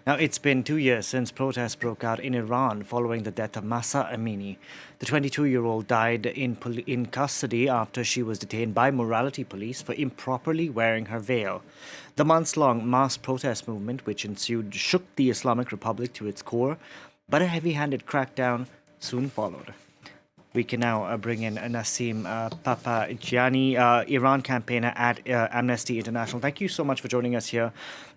Now, it's been 2 years since protests broke out in Iran following the death of Mahsa Amini. The 22-year-old died in custody after she was detained by morality police for improperly wearing her veil. The months long mass protest movement which ensued shook the Islamic Republic to its core, but a heavy handed crackdown soon followed. We can now bring in Nassim Papayianni, Iran campaigner at Amnesty International. Thank you so much for joining us here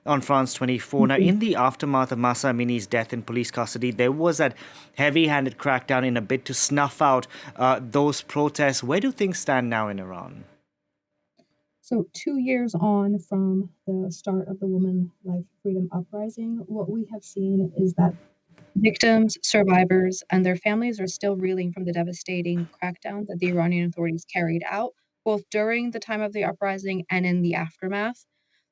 on France 24. Now, in the aftermath of Mahsa Amini's death in police custody, there was that heavy handed crackdown in a bid to snuff out those protests. Where do things stand now in Iran? So, 2 years on from the start of the Women Life Freedom Uprising, what we have seen is that victims, survivors, and their families are still reeling from the devastating crackdown that the Iranian authorities carried out, both during the time of the uprising and in the aftermath.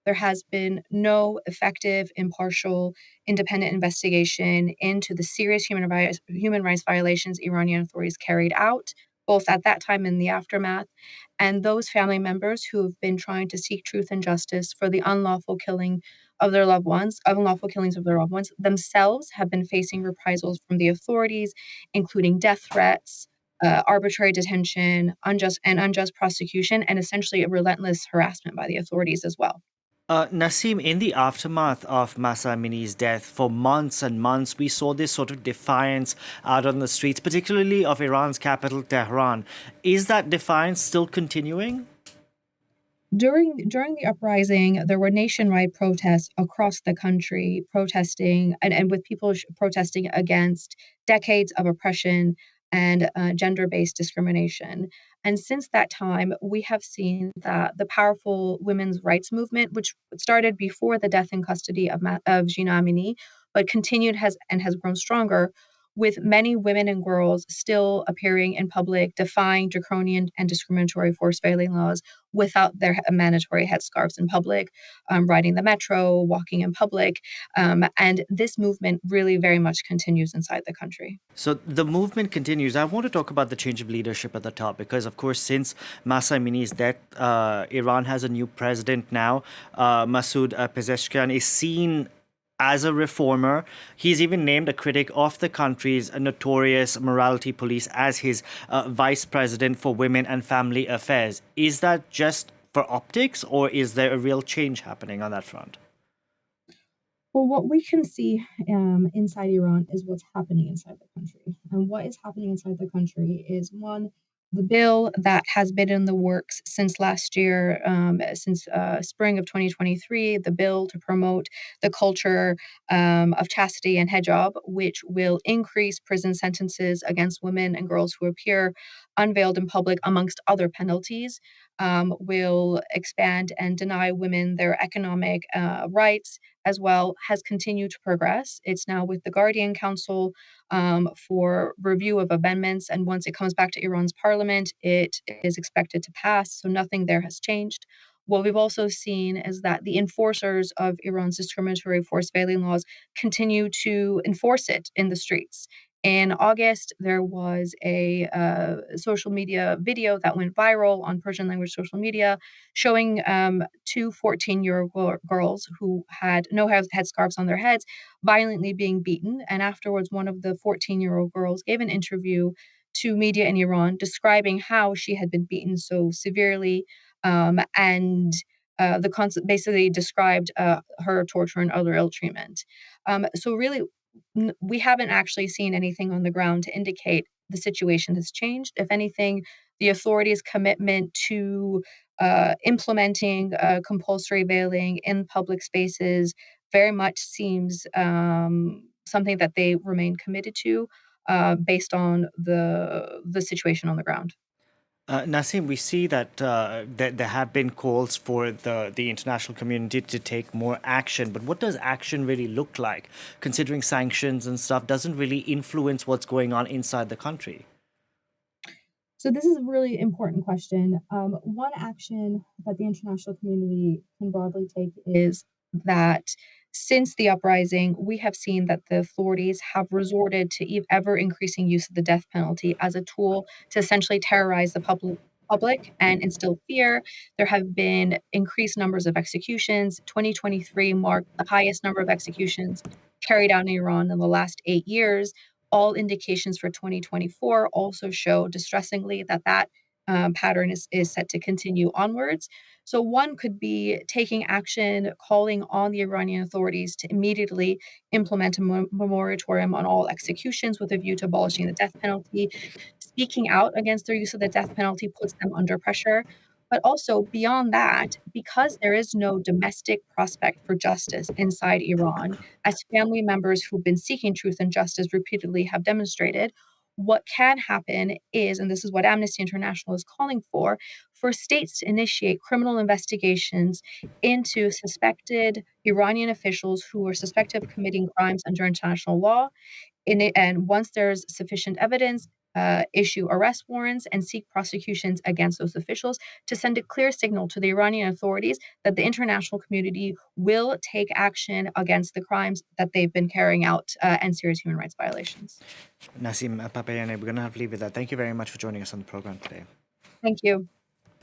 There has been no effective, impartial, independent investigation into the serious human rights violations Iranian authorities carried out, both at that time and the aftermath. And those family members who have been trying to seek truth and justice for the unlawful killings of their loved ones, themselves have been facing reprisals from the authorities, including death threats, arbitrary detention, unjust prosecution, and essentially a relentless harassment by the authorities as well. Nassim, in the aftermath of Mahsa Amini's death, for months and months, we saw this sort of defiance out on the streets, particularly of Iran's capital, Tehran. Is that defiance still continuing? During the uprising, there were nationwide protests across the country, protesting and with people protesting against decades of oppression and gender-based discrimination. And since that time, we have seen that the powerful women's rights movement, which started before the death in custody of Gina Amini, but continued has grown stronger, with many women and girls still appearing in public, defying draconian and discriminatory forced veiling laws without their mandatory headscarves in public, riding the metro, walking in public. And this movement really very much continues inside the country. So the movement continues. I want to talk about the change of leadership at the top because, of course, since Mahsa Amini's death, Iran has a new president now. Masoud Pezeshkian is seen as a reformer. He's even named a critic of the country's notorious morality police as his vice president for women and family affairs. Is that just for optics, or is there a real change happening on that front? Well, what we can see inside Iran is what's happening inside the country. And what is happening inside the country is one, the bill that has been in the works since last year, since spring of 2023, the bill to promote the culture of chastity and hijab, which will increase prison sentences against women and girls who appear unveiled in public, amongst other penalties, will expand and deny women their economic rights as well, has continued to progress. It's now with the Guardian Council for review of amendments. And once it comes back to Iran's parliament, it is expected to pass. So nothing there has changed. What we've also seen is that the enforcers of Iran's discriminatory forced veiling laws continue to enforce it in the streets. In August, there was a social media video that went viral on Persian language social media showing two 14-year-old girls who had no headscarves on their heads violently being beaten. And afterwards, one of the 14-year-old girls gave an interview to media in Iran describing how she had been beaten so severely and the concept basically described her torture and other ill treatment. So really, we haven't actually seen anything on the ground to indicate the situation has changed. If anything, the authorities' commitment to implementing compulsory veiling in public spaces very much seems something that they remain committed to based on the situation on the ground. Nassim, we see that there have been calls for the international community to take more action, but what does action really look like? Considering sanctions and stuff doesn't really influence what's going on inside the country. So this is a really important question. One action that the international community can broadly take is that since the uprising, we have seen that the authorities have resorted to ever increasing use of the death penalty as a tool to essentially terrorize the public and instill fear. There have been increased numbers of executions. 2023 marked the highest number of executions carried out in Iran in the last 8 years. All indications for 2024 also show distressingly that pattern is set to continue onwards. So one could be taking action, calling on the Iranian authorities to immediately implement a moratorium on all executions with a view to abolishing the death penalty. Speaking out against their use of the death penalty puts them under pressure. But also beyond that, because there is no domestic prospect for justice inside Iran, as family members who've been seeking truth and justice repeatedly have demonstrated, what can happen is, and this is what Amnesty International is calling for states to initiate criminal investigations into suspected Iranian officials who are suspected of committing crimes under international law and once there's sufficient evidence, issue arrest warrants and seek prosecutions against those officials to send a clear signal to the Iranian authorities that the international community will take action against the crimes that they've been carrying out and serious human rights violations. Nassim Papayianni, we're going to have to leave with that. Thank you very much for joining us on the program today. Thank you.